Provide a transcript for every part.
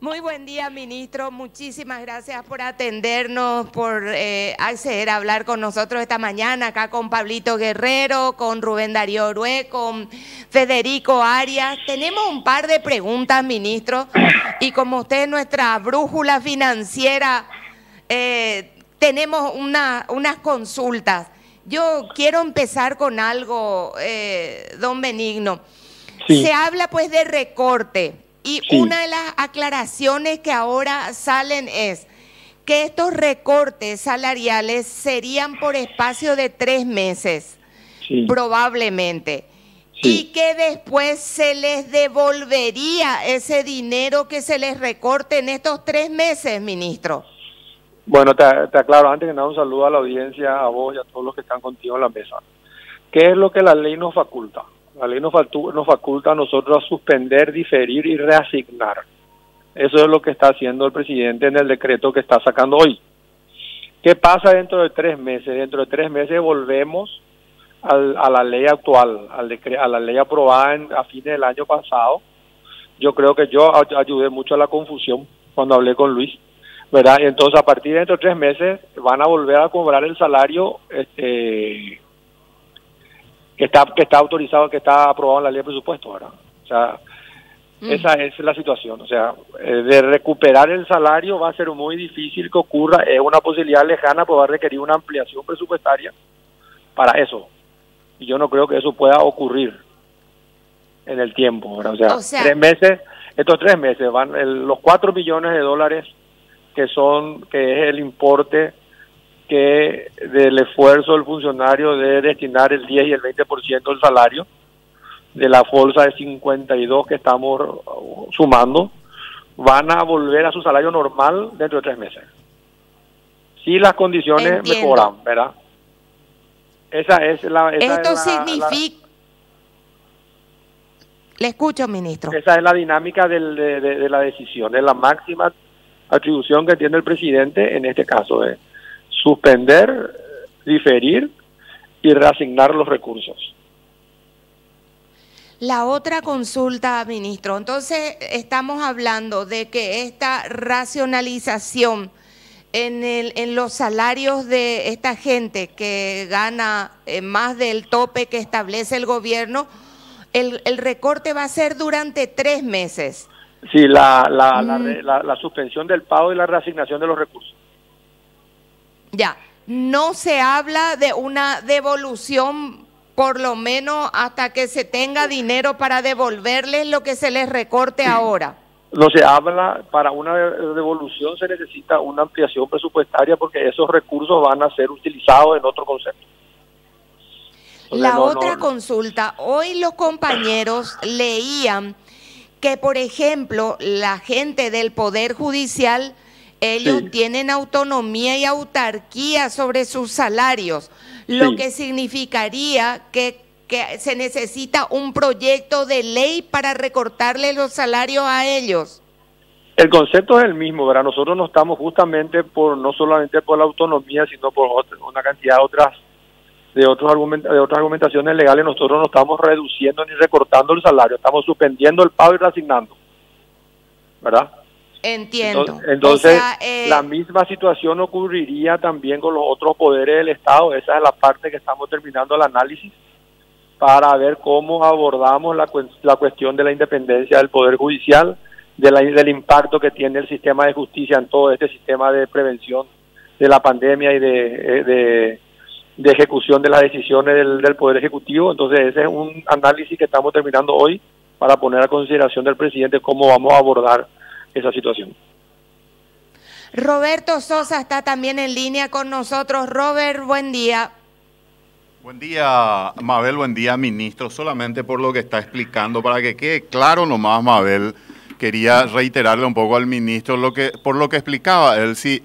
Muy buen día, ministro. Muchísimas gracias por atendernos, por acceder a hablar con nosotros esta mañana, acá con Pablito Guerrero, con Rubén Darío Orué, con Federico Arias. Tenemos un par de preguntas, ministro, y como usted es nuestra brújula financiera, tenemos unas consultas. Yo quiero empezar con algo, don Benigno. Sí. Se habla pues de recorte. Y Sí. una de las aclaraciones que ahora salen es que estos recortes salariales serían por espacio de 3 meses, Sí. probablemente, Sí. y que después se les devolvería ese dinero que se les recorte en estos 3 meses, ministro. Bueno, te aclaro, antes que nada un saludo a la audiencia, a vos y a todos los que están contigo en la mesa. ¿Qué es lo que la ley nos faculta? La ley nos faculta a nosotros a suspender, diferir y reasignar. Eso es lo que está haciendo el presidente en el decreto que está sacando hoy. ¿Qué pasa dentro de 3 meses? Dentro de 3 meses volvemos a la ley actual, a la ley aprobada a fines del año pasado. Yo creo que yo ayudé mucho a la confusión cuando hablé con Luis, ¿verdad? Y entonces a partir de dentro de 3 meses van a volver a cobrar el salario que está autorizado, que está aprobado en la ley de presupuesto, ¿verdad? O sea, esa es la situación. O sea, de recuperar el salario va a ser muy difícil que ocurra, es una posibilidad lejana, pues va a requerir una ampliación presupuestaria para eso. Y yo no creo que eso pueda ocurrir en el tiempo, ¿verdad? O sea, 3 meses, estos 3 meses van los 4 millones de dólares que es el importe que del esfuerzo del funcionario de destinar el 10 y el 20% del salario de la bolsa de 52 que estamos sumando, van a volver a su salario normal dentro de 3 meses. Si las condiciones mejoran, ¿verdad? Esto significa... Le escucho, ministro. Esa es la dinámica de la decisión, de la máxima atribución que tiene el presidente en este caso, de suspender, diferir y reasignar los recursos. La otra consulta, ministro, entonces estamos hablando de que esta racionalización en los salarios de esta gente que gana más del tope que establece el gobierno, el recorte va a ser durante 3 meses. Sí, la suspensión del pago y la reasignación de los recursos. Ya, no se habla de una devolución por lo menos hasta que se tenga dinero para devolverles lo que se les recorte ahora. No se habla, para una devolución se necesita una ampliación presupuestaria porque esos recursos van a ser utilizados en otro concepto. Entonces, consulta, hoy los compañeros leían que, por ejemplo, la gente del Poder Judicial, ellos tienen autonomía y autarquía sobre sus salarios, lo que significaría que se necesita un proyecto de ley para recortarle los salarios a ellos. El concepto es el mismo, ¿verdad? Nosotros no estamos justamente no solamente por la autonomía, sino por una cantidad de otras argumentaciones legales. Nosotros no estamos reduciendo ni recortando el salario, estamos suspendiendo el pago y reasignando, ¿verdad? Entiendo. Entonces, la misma situación ocurriría también con los otros poderes del Estado. Esa es la parte que estamos terminando el análisis para ver cómo abordamos la cuestión de la independencia del Poder Judicial, del impacto que tiene el sistema de justicia en todo este sistema de prevención de la pandemia y de ejecución de las decisiones del Poder Ejecutivo. Entonces, ese es un análisis que estamos terminando hoy para poner a consideración del presidente cómo vamos a abordar esa situación. Roberto Sosa está también en línea con nosotros. Robert, buen día. Buen día, Mabel, buen día, ministro. Solamente por lo que está explicando, para que quede claro nomás, Mabel, quería reiterarle un poco al ministro por lo que explicaba él. Si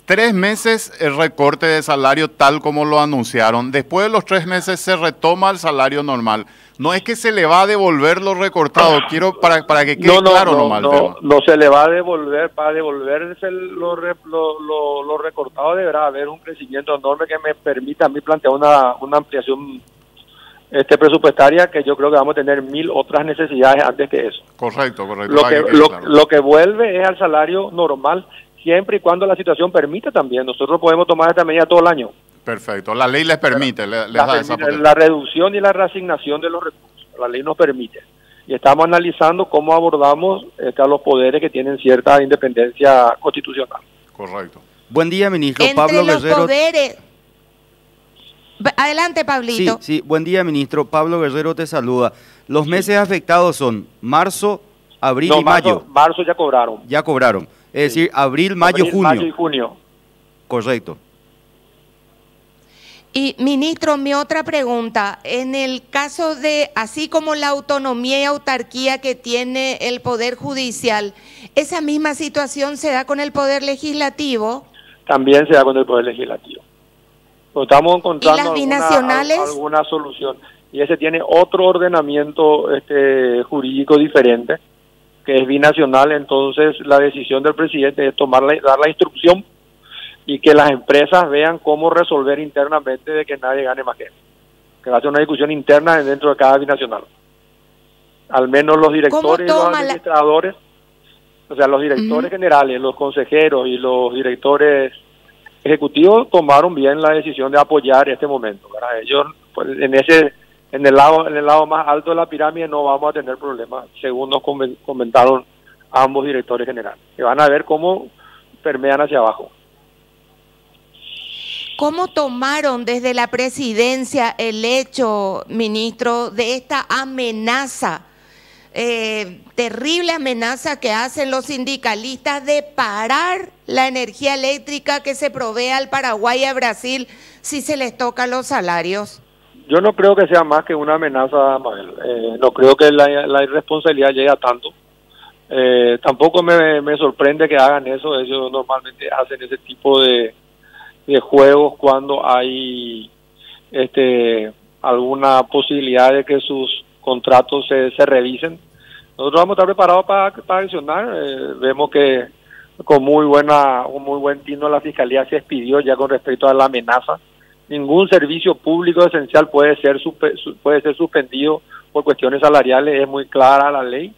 3 meses el recorte de salario tal como lo anunciaron, después de los 3 meses se retoma el salario normal. No es que se le va a devolver lo recortado, quiero para que quede claro nomás el tema. No se le va a devolver, para devolverse lo recortado deberá haber un crecimiento enorme que me permita a mí plantear una ampliación presupuestaria, que yo creo que vamos a tener 1000 otras necesidades antes que eso. Correcto. Lo que vuelve es al salario normal, siempre y cuando la situación permita también. Nosotros podemos tomar esta medida todo el año. Perfecto, la ley les permite, la reducción y la reasignación de los recursos, la ley nos permite. Y estamos analizando cómo abordamos a los poderes que tienen cierta independencia constitucional. Correcto. Buen día, ministro. Entre Pablo los Guerrero. poderes. Adelante, Pablito. Sí, buen día, ministro. Pablo Guerrero te saluda. Los meses afectados son marzo, abril y mayo. Marzo ya cobraron. Ya cobraron. Es decir, abril, mayo, junio. Mayo y junio. Correcto. Y, ministro, mi otra pregunta, en el caso de, así como la autonomía y autarquía que tiene el Poder Judicial, ¿esa misma situación se da con el Poder Legislativo? También se da con el Poder Legislativo. Estamos encontrando ¿Y las binacionales? alguna solución. Y ese tiene otro ordenamiento jurídico diferente, que es binacional. Entonces la decisión del presidente es dar la instrucción y que las empresas vean cómo resolver internamente de que nadie gane más que él. Que va a ser una discusión interna dentro de cada binacional. Al menos los directores y los administradores, o sea, los directores generales, los consejeros y los directores ejecutivos tomaron bien la decisión de apoyar este momento, ¿verdad? Ellos, pues, en el lado más alto de la pirámide no vamos a tener problemas, según nos comentaron ambos directores generales, que van a ver cómo permean hacia abajo. ¿Cómo tomaron desde la presidencia el hecho, ministro, de esta amenaza, terrible amenaza que hacen los sindicalistas de parar la energía eléctrica que se provee al Paraguay y a Brasil si se les tocan los salarios? Yo no creo que sea más que una amenaza, Mabel. No creo que la irresponsabilidad llegue a tanto. Tampoco me sorprende que hagan eso. Ellos normalmente hacen ese tipo de juegos cuando hay alguna posibilidad de que sus contratos se revisen. Nosotros vamos a estar preparados para accionar. Vemos que con un muy buen tino la Fiscalía se expidió ya con respecto a la amenaza. Ningún servicio público esencial puede ser suspendido por cuestiones salariales. Es muy clara la ley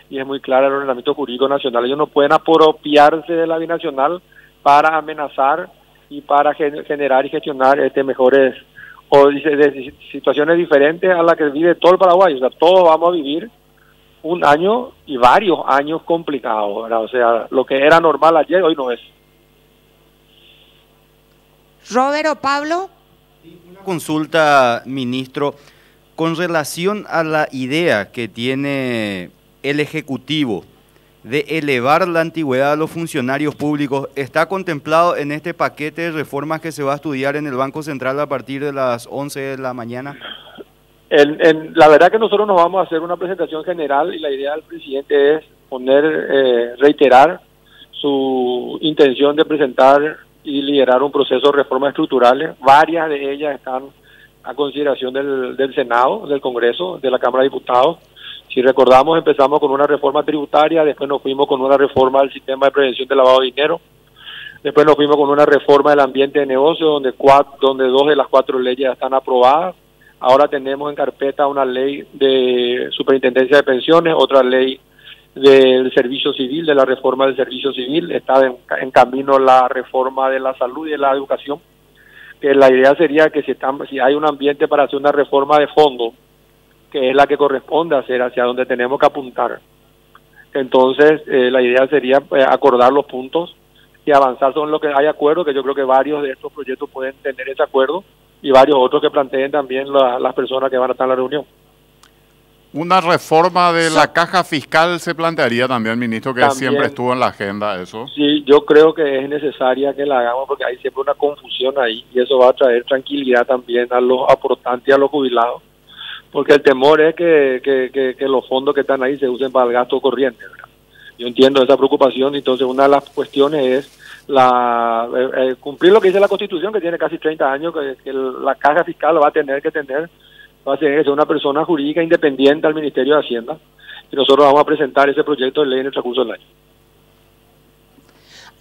y es muy clara el ordenamiento jurídico nacional. Ellos no pueden apropiarse de la binacional para amenazar y para generar y gestionar mejores o de situaciones diferentes a las que vive todo el Paraguay. O sea, todos vamos a vivir un año y varios años complicados, ¿verdad? O sea, lo que era normal ayer, hoy no es. Robert o Pablo. Una consulta, ministro, con relación a la idea que tiene el Ejecutivo de elevar la antigüedad a los funcionarios públicos, ¿está contemplado en este paquete de reformas que se va a estudiar en el Banco Central a partir de las 11 de la mañana? La verdad que nosotros nos vamos a hacer una presentación general y la idea del presidente es reiterar su intención de presentar y liderar un proceso de reformas estructurales. Varias de ellas están a consideración del Senado, del Congreso, de la Cámara de Diputados. Si recordamos, empezamos con una reforma tributaria, después nos fuimos con una reforma del sistema de prevención del lavado de dinero, después nos fuimos con una reforma del ambiente de negocio, donde 2 de las 4 leyes ya están aprobadas. Ahora tenemos en carpeta una ley de superintendencia de pensiones, otra ley del servicio civil, de la reforma del servicio civil. Está en camino la reforma de la salud y de la educación. Que la idea sería que si hay un ambiente para hacer una reforma de fondo, que es la que corresponde hacer, hacia donde tenemos que apuntar. Entonces, la idea sería acordar los puntos y avanzar sobre lo que hay acuerdo, que yo creo que varios de estos proyectos pueden tener ese acuerdo, y varios otros que planteen también las personas que van a estar en la reunión. Una reforma de la caja fiscal se plantearía también, ministro, que también siempre estuvo en la agenda eso. Sí, yo creo que es necesaria que la hagamos porque hay siempre una confusión ahí y eso va a traer tranquilidad también a los aportantes y a los jubilados, porque el temor es que los fondos que están ahí se usen para el gasto corriente, ¿verdad? Yo entiendo esa preocupación. Entonces una de las cuestiones es cumplir lo que dice la Constitución, que tiene casi 30 años, que la caja fiscal va a tener que ser una persona jurídica independiente al Ministerio de Hacienda, y nosotros vamos a presentar ese proyecto de ley en el transcurso del año.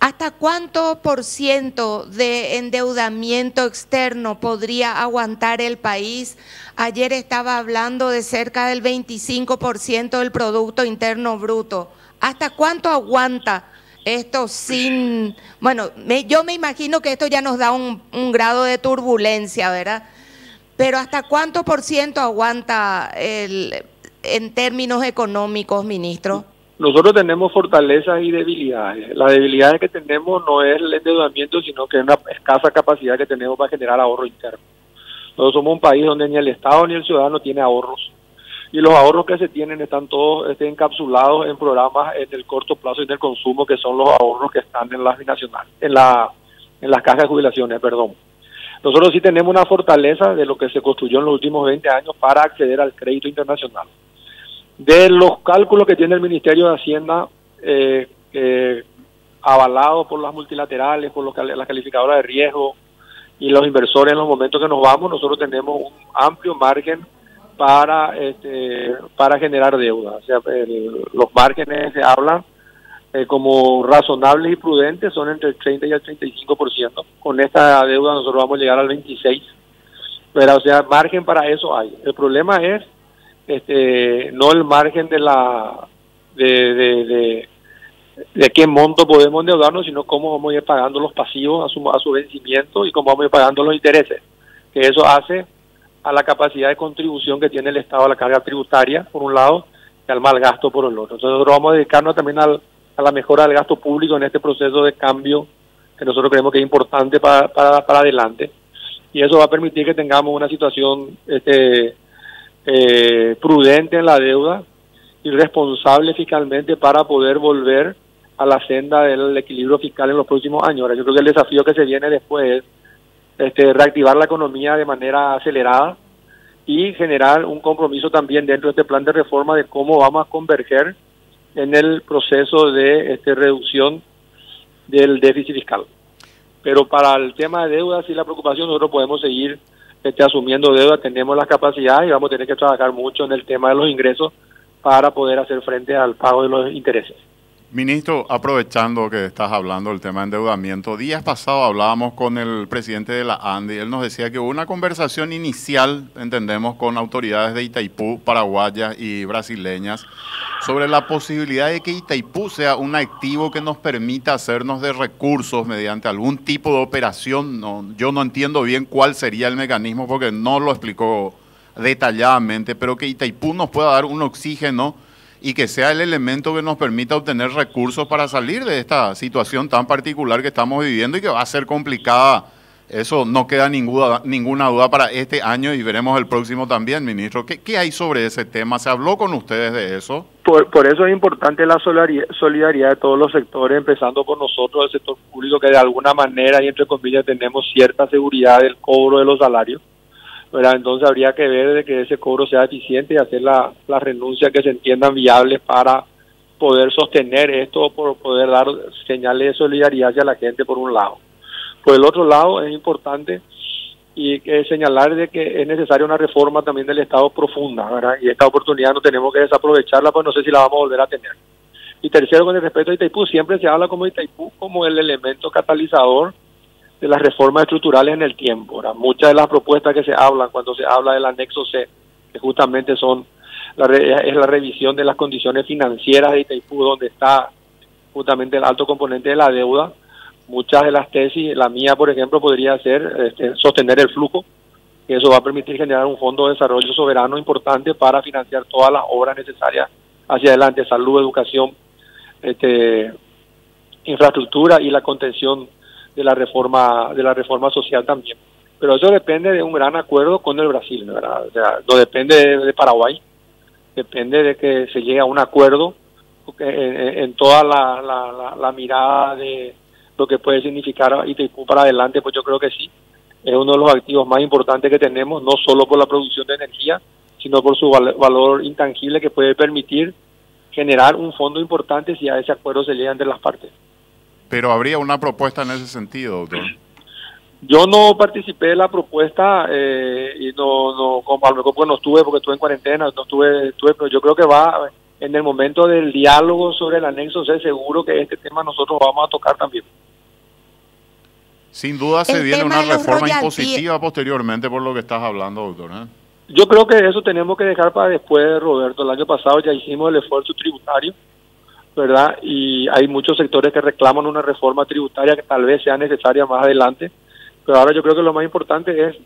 ¿hasta cuánto por ciento de endeudamiento externo podría aguantar el país? Ayer estaba hablando de cerca del 25% del Producto Interno Bruto. ¿Hasta cuánto aguanta esto sin...? Bueno, yo me imagino que esto ya nos da un grado de turbulencia, ¿verdad? Pero ¿hasta cuánto por ciento aguanta en términos económicos, ministro? Nosotros tenemos fortalezas y debilidades. Las debilidades que tenemos no es el endeudamiento, sino que es una escasa capacidad que tenemos para generar ahorro interno. Nosotros somos un país donde ni el Estado ni el ciudadano tiene ahorros. Y los ahorros que se tienen están todos encapsulados en programas en el corto plazo y en el consumo, que son los ahorros que están en las binacionales, en las cajas de jubilaciones, perdón. Nosotros sí tenemos una fortaleza de lo que se construyó en los últimos 20 años para acceder al crédito internacional. De los cálculos que tiene el Ministerio de Hacienda, avalado por las multilaterales, por las calificadoras de riesgo y los inversores en los momentos que nos vamos, nosotros tenemos un amplio margen para generar deuda. O sea, los márgenes se hablan como razonables y prudentes, son entre el 30 y el 35%. Con esta deuda nosotros vamos a llegar al 26%. Pero, o sea, margen para eso hay. El problema es no el margen de qué monto podemos endeudarnos, sino cómo vamos a ir pagando los pasivos a su vencimiento y cómo vamos a ir pagando los intereses, que eso hace a la capacidad de contribución que tiene el Estado a la carga tributaria, por un lado, y al mal gasto por el otro. Entonces nosotros vamos a dedicarnos también a la mejora del gasto público en este proceso de cambio que nosotros creemos que es importante para adelante, y eso va a permitir que tengamos una situación prudente en la deuda y responsable fiscalmente para poder volver a la senda del equilibrio fiscal en los próximos años. Ahora, yo creo que el desafío que se viene después es reactivar la economía de manera acelerada y generar un compromiso también dentro de este plan de reforma de cómo vamos a converger en el proceso de reducción del déficit fiscal. Pero para el tema de deuda, sí, la preocupación, nosotros podemos seguir asumiendo deuda, tenemos las capacidades y vamos a tener que trabajar mucho en el tema de los ingresos para poder hacer frente al pago de los intereses. Ministro, aprovechando que estás hablando del tema de endeudamiento, días pasados hablábamos con el presidente de la ANDE y él nos decía que hubo una conversación inicial, entendemos, con autoridades de Itaipú, paraguayas y brasileñas, sobre la posibilidad de que Itaipú sea un activo que nos permita hacernos de recursos mediante algún tipo de operación. Yo no entiendo bien cuál sería el mecanismo porque no lo explicó detalladamente, pero que Itaipú nos pueda dar un oxígeno y que sea el elemento que nos permita obtener recursos para salir de esta situación tan particular que estamos viviendo y que va a ser complicada. Eso no queda ninguna duda para este año y veremos el próximo también, ministro. ¿Qué hay sobre ese tema? ¿Se habló con ustedes de eso? Por eso es importante la solidaridad de todos los sectores, empezando por nosotros, el sector público, que de alguna manera y entre comillas tenemos cierta seguridad del cobro de los salarios. ¿Verdad? Entonces habría que ver de que ese cobro sea eficiente y hacer las renuncias que se entiendan viables para poder sostener esto, por poder dar señales de solidaridad hacia la gente por un lado. Por el otro lado es importante y señalar de que es necesaria una reforma también del Estado profunda, ¿verdad? Y esta oportunidad no tenemos que desaprovecharla, pues no sé si la vamos a volver a tener. Y tercero, con el respecto a Itaipú, siempre se habla como Itaipú como el elemento catalizador de las reformas estructurales en el tiempo, ¿verdad? Muchas de las propuestas que se hablan cuando se habla del anexo C, que justamente es la revisión de las condiciones financieras de Itaipú, donde está justamente el alto componente de la deuda. Muchas de las tesis, la mía por ejemplo, podría ser sostener el flujo, que eso va a permitir generar un fondo de desarrollo soberano importante para financiar todas las obras necesarias hacia adelante, salud, educación, infraestructura y la contención de la reforma social también. Pero eso depende de un gran acuerdo con el Brasil, ¿verdad? O sea, no depende de Paraguay, depende de que se llegue a un acuerdo en toda la mirada de lo que puede significar Itaipú para adelante. Pues yo creo que sí, es uno de los activos más importantes que tenemos, no solo por la producción de energía, sino por su valor intangible que puede permitir generar un fondo importante si a ese acuerdo se llega entre las partes. Pero habría una propuesta en ese sentido, doctor. Yo no participé de la propuesta y no como a lo mejor pues no estuve porque estuve en cuarentena, no estuve, pero yo creo que en el momento del diálogo sobre el anexo C, seguro que este tema nosotros vamos a tocar también. Sin duda se El viene tema una de los reforma royalties impositiva posteriormente por lo que estás hablando, doctor. Yo creo que eso tenemos que dejar para después, Roberto. El año pasado ya hicimos el esfuerzo tributario, ¿verdad? Y hay muchos sectores que reclaman una reforma tributaria que tal vez sea necesaria más adelante, pero ahora yo creo que lo más importante es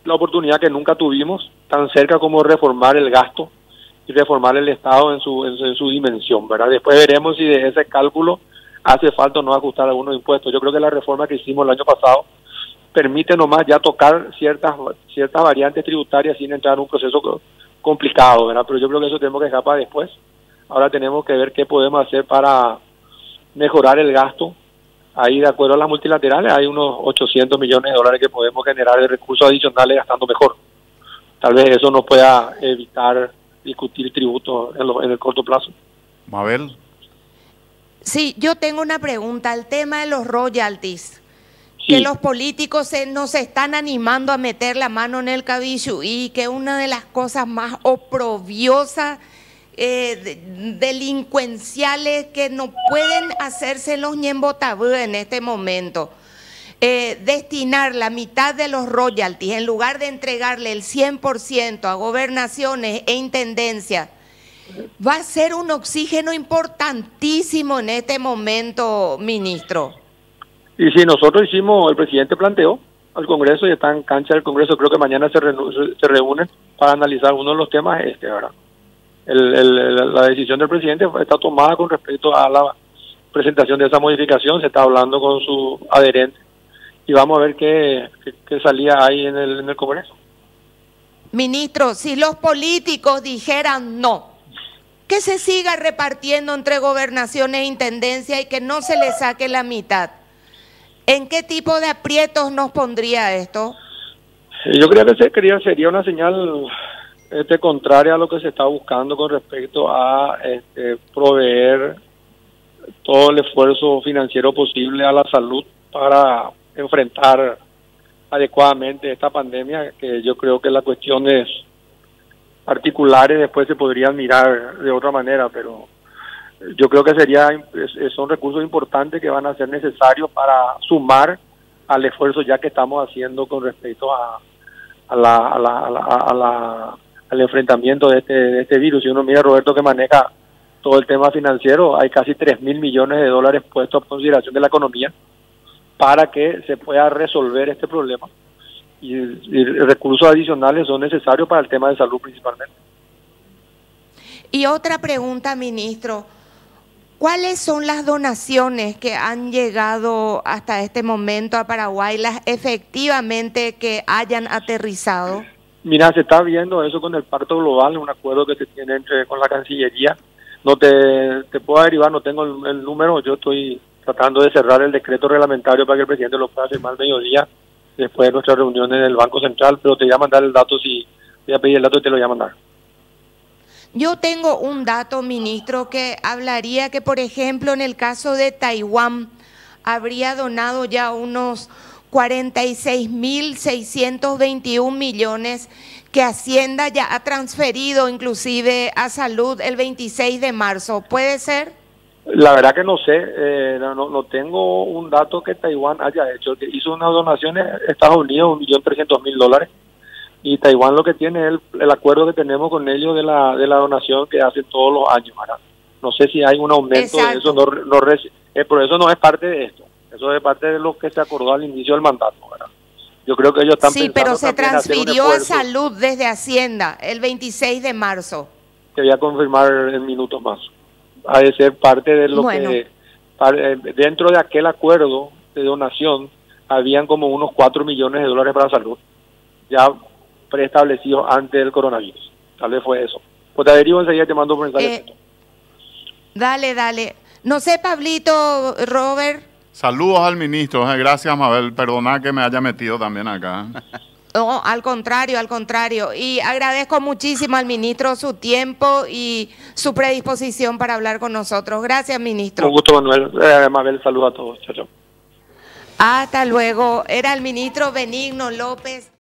la oportunidad que nunca tuvimos, tan cerca como reformar el gasto y reformar el Estado en su dimensión, ¿verdad? Después veremos si de ese cálculo hace falta o no ajustar algunos impuestos. Yo creo que la reforma que hicimos el año pasado permite nomás ya tocar ciertas variantes tributarias sin entrar en un proceso complicado, ¿verdad? Pero yo creo que eso tenemos que dejar para después. Ahora tenemos que ver qué podemos hacer para mejorar el gasto. Ahí, de acuerdo a las multilaterales, hay unos 800 millones de dólares que podemos generar de recursos adicionales gastando mejor. Tal vez eso nos pueda evitar discutir tributos en el corto plazo. Mabel. Sí, yo tengo una pregunta. El tema de los royalties, Sí. que los políticos nos están animando a meter la mano en el cabello y que una de las cosas más oprobiosas, delincuenciales, que no pueden hacerse los ñembotabú en este momento. Destinar la mitad de los royalties, en lugar de entregarle el 100% a gobernaciones e intendencias, va a ser un oxígeno importantísimo en este momento, ministro. Y si nosotros hicimos, el presidente planteó al Congreso y está en cancha del Congreso, creo que mañana se reúnen para analizar uno de los temas ¿verdad? La decisión del presidente está tomada con respecto a la presentación de esa modificación, se está hablando con su adherente y vamos a ver qué salía ahí en el Congreso. Ministro, si los políticos dijeran no, que se siga repartiendo entre gobernaciones e intendencias y que no se le saque la mitad, ¿en qué tipo de aprietos nos pondría esto? Yo creo que sería una señal contraria a lo que se está buscando con respecto a proveer todo el esfuerzo financiero posible a la salud para enfrentar adecuadamente esta pandemia, que yo creo que las cuestiones particulares después se podrían mirar de otra manera, pero yo creo que son recursos importantes que van a ser necesarios para sumar al esfuerzo ya que estamos haciendo con respecto al enfrentamiento de este virus. Si uno mira, Roberto, que maneja todo el tema financiero, hay casi 3.000 millones de dólares puestos a consideración de la economía para que se pueda resolver este problema, y recursos adicionales son necesarios para el tema de salud principalmente. Y otra pregunta, ministro, ¿cuáles son las donaciones que han llegado hasta este momento a Paraguay, las efectivamente que hayan aterrizado? Mira, se está viendo eso con el Pacto Global, un acuerdo que se tiene con la Cancillería. No te puedo derivar, no tengo el número, yo estoy tratando de cerrar el decreto reglamentario para que el presidente lo pueda firmar al mediodía, después de nuestra reunión en el Banco Central, pero te voy a mandar el dato, voy a pedir el dato y te lo voy a mandar. Yo tengo un dato, ministro, que hablaría que, por ejemplo, en el caso de Taiwán, habría donado ya unos 46.621 millones que Hacienda ya ha transferido inclusive a Salud el 26 de marzo. ¿Puede ser? La verdad que no sé, no tengo un dato que Taiwán haya hecho. Hizo unas donaciones a Estados Unidos, 1.300.000 dólares, y Taiwán lo que tiene es el acuerdo que tenemos con ellos de la donación que hacen todos los años, ¿verdad? No sé si hay un aumento. Exacto. De eso, pero eso no es parte de esto, eso es parte de lo que se acordó al inicio del mandato, ¿verdad? Yo creo que ellos están sí, pero se transfirió a Salud desde Hacienda el 26 de marzo. Te voy a confirmar en minutos más. Ha de ser parte de lo que dentro de aquel acuerdo de donación habían como unos 4 millones de dólares para salud ya preestablecidos antes del coronavirus. Tal vez fue eso. Pues te averiguo enseguida, te mando por mensaje. Dale. No sé, Pablito, Robert. Saludos al ministro. Gracias, Mabel. Perdona que me haya metido también acá. No, al contrario. Y agradezco muchísimo al ministro su tiempo y su predisposición para hablar con nosotros. Gracias, ministro. Un gusto, Manuel. Mabel, saludos a todos. Chao, chao. Hasta luego. Era el ministro Benigno López.